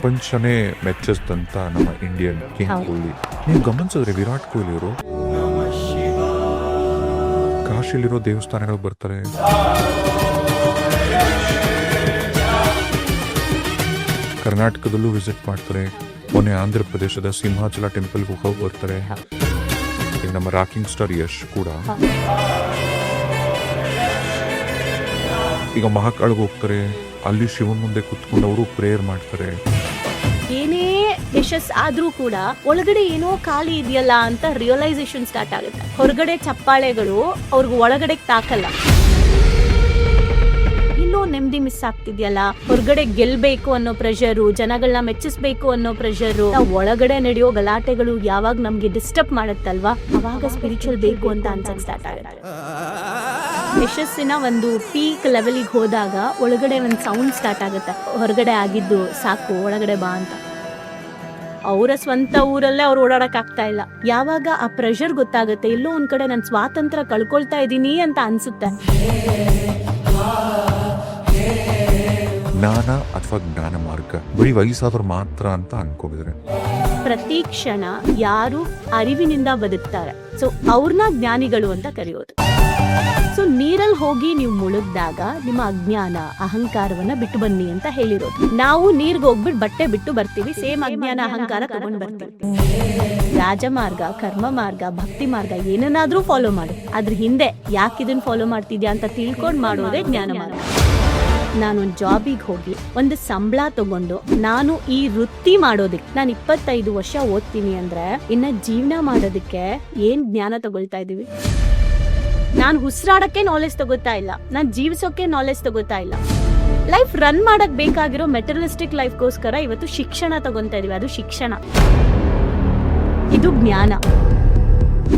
ಪ್ರಪಂಚನೇ ಮೆಚ್ಚಿಸಿದಂತ ನಮ್ಮ Indian king Kohli. ನೀವು ಗಮನಿಸಿದ್ರೆ ವಿರಾಟ್ ಕೊಹ್ಲಿ ಅವರು ಕಾಶಿಲಿರೋ ದೇವಸ್ಥಾನಗಳು ಬರ್ತಾರೆ, ಕರ್ನಾಟಕದಲ್ಲೂ ವಿಸಿಟ್ ಮಾಡ್ತಾರೆ, ಮೊನ್ನೆ ಆಂಧ್ರ ಪ್ರದೇಶದ ಸಿಂಹಾಚಲ ಟೆಂಪಲ್ಗೂ ಹೋಗಿ ಬರ್ತಾರೆ. ಈಗ ನಮ್ಮ ರಾಕಿಂಗ್ ಸ್ಟಾರ್ ಯಶ್ ಕೂಡ ಈಗ ಮಹಾಕಾಳ್ಗೆ ಹೋಗ್ತಾರೆ, ಅಲ್ಲಿ ಶಿವನ್ ಮುಂದೆ ಕುತ್ಕೊಂಡು ಅವರು ಪ್ರೇಯರ್ ಮಾಡ್ತಾರೆ. ಏನೇ ಯಶಸ್ ಆದ್ರೂ ಕೂಡ ಒಳಗಡೆ ಏನೋ ಖಾಲಿ ಇದೆಯಲ್ಲ ಅಂತ ರಿಯಲೈಸೇಷನ್ ಸ್ಟಾರ್ಟ್ ಆಗುತ್ತೆ. ಹೊರಗಡೆ ಚಪ್ಪಾಳೆಗಳು ಅವ್ರಿಗೆ ಒಳಗಡೆ ತಾಕಲ್ಲ, ಇನ್ನೂ ನೆಮ್ಮದಿ ಮಿಸ್ ಆಗ್ತಿದ್ಯಲ್ಲ. ಹೊರಗಡೆ ಗೆಲ್ಬೇಕು ಅನ್ನೋ ಪ್ರೆಷರು, ಜನಗಳನ್ನ ಮೆಚ್ಚಿಸ್ಬೇಕು ಅನ್ನೋ ಪ್ರೆಷರು, ಒಳಗಡೆ ನಡೆಯೋ ಗಲಾಟೆಗಳು ಯಾವಾಗ ನಮ್ಗೆ ಡಿಸ್ಟರ್ಬ್ ಮಾಡುತ್ತಲ್ವಾ, ಅವಾಗ ಸ್ಪಿರಿಚುವಲ್ ಬೇಕು ಅಂತ ಅನ್ಸಕ್ ಸ್ಟಾರ್ಟ್ ಆಗುತ್ತೆ. ಯಶಸ್ಸಿನ ಒಂದು ಪೀಕ್ ಲೆವೆಲಿಗೆ ಹೋದಾಗ ಒಳಗಡೆ ಒಂದು ಸೌಂಡ್ ಸ್ಟಾರ್ಟ್ ಆಗುತ್ತೆ, ಹೊರಗಡೆ ಆಗಿದ್ದು ಸಾಕು ಒಳಗಡೆ ಬಾ ಅಂತ. ಅವರ ಸ್ವಂತ ಊರಲ್ಲೇ ಅವ್ರು ಓಡಾಡಕ್ ಆಗ್ತಾ ಇಲ್ಲ. ಯಾವಾಗ ಆ ಪ್ರೆಷರ್ ಗೊತ್ತಾಗುತ್ತೆ, ಎಲ್ಲೋ ಒಂದ್ ಕಡೆ ನಾನು ಸ್ವಾತಂತ್ರ್ಯ ಕಳ್ಕೊಳ್ತಾ ಇದ್ದೀನಿ ಅಂತ ಅನ್ಸುತ್ತೆ. ಜ್ಞಾನ ಅಥವಾ ಜ್ಞಾನ ಮಾರ್ಗ ಬರೀ ವಯಸ್ಸಾದವ್ರು ಮಾತ್ರ ಅಂತ ಅನ್ಕೊಂಡಿದ್ರೆ, ಪ್ರತಿ ಕ್ಷಣ ಯಾರು ಅರಿವಿನಿಂದ ಬದುಕ್ತಾರೆ, ಸೊ ಅವ್ರನ್ನ ಜ್ಞಾನಿಗಳು ಅಂತ ಕರೆಯೋದು. ಸೊ ನೀರಲ್ಲಿ ಹೋಗಿ ನೀವು ಮುಳುಗ್ದಾಗ ನಿಮ್ಮ ಅಜ್ಞಾನ ಅಹಂಕಾರವನ್ನ ಬಿಟ್ಟು ಬನ್ನಿ ಅಂತ ಹೇಳಿರೋದು. ನಾವು ನೀರ್ಗೆ ಹೋಗ್ಬಿಟ್ಟು ಬಟ್ಟೆ ಬಿಟ್ಟು ಬರ್ತೀವಿ, ಸೇಮ್ ಅಜ್ಞಾನ ಅಹಂಕಾರ ತಗೊಂಡ್ ಬರ್ತೀವಿ. ರಾಜಮಾರ್ಗ, ಕರ್ಮ ಮಾರ್ಗ, ಭಕ್ತಿ ಮಾರ್ಗ ಏನನ್ನಾದ್ರೂ ಫಾಲೋ ಮಾಡು, ಅದ್ರ ಹಿಂದೆ ಯಾಕೆ ಇದನ್ನ ಫಾಲೋ ಮಾಡ್ತಿದ್ಯಾ ಅಂತ ತಿಳ್ಕೊಂಡ್ ಮಾಡೋದೇ ಜ್ಞಾನ ಮಾರ್ಗ. ನಾನೊಂದು ಜಾಬಿಗೆ ಹೋಗಿ ಒಂದು ಸಂಬಳ ತಗೊಂಡು ನಾನು ಈ ವೃತ್ತಿ ಮಾಡೋದಕ್ಕೆ ನಾನು 25 ವರ್ಷ ಓದ್ತೀನಿ ಅಂದ್ರೆ ಇನ್ನ ಜೀವನ ಮಾಡೋದಕ್ಕೆ ಏನ್ ಜ್ಞಾನ ತಗೊಳ್ತಾ ಇದೀವಿ? ನಾನು ಉಸಿರಾಡಕ್ಕೆ ನಾಲೆಜ್ ತಗೋತಾ ಇಲ್ಲ, ನಾನು ಜೀವಿಸೋಕೆ ನಾಲೆಜ್ ತಗೋತಾ ಇಲ್ಲ. ಲೈಫ್ ರನ್ ಮಾಡಕ್ ಬೇಕಾಗಿರೋ ಮೆಟೀರಿಯಲಿಸ್ಟಿಕ್ ಲೈಫ್ಗೋಸ್ಕರ ಇವತ್ತು ಶಿಕ್ಷಣ ತಗೊಂತಾ ಇದೀವಿ. ಅದು ಶಿಕ್ಷಣ, ಇದು ಜ್ಞಾನ.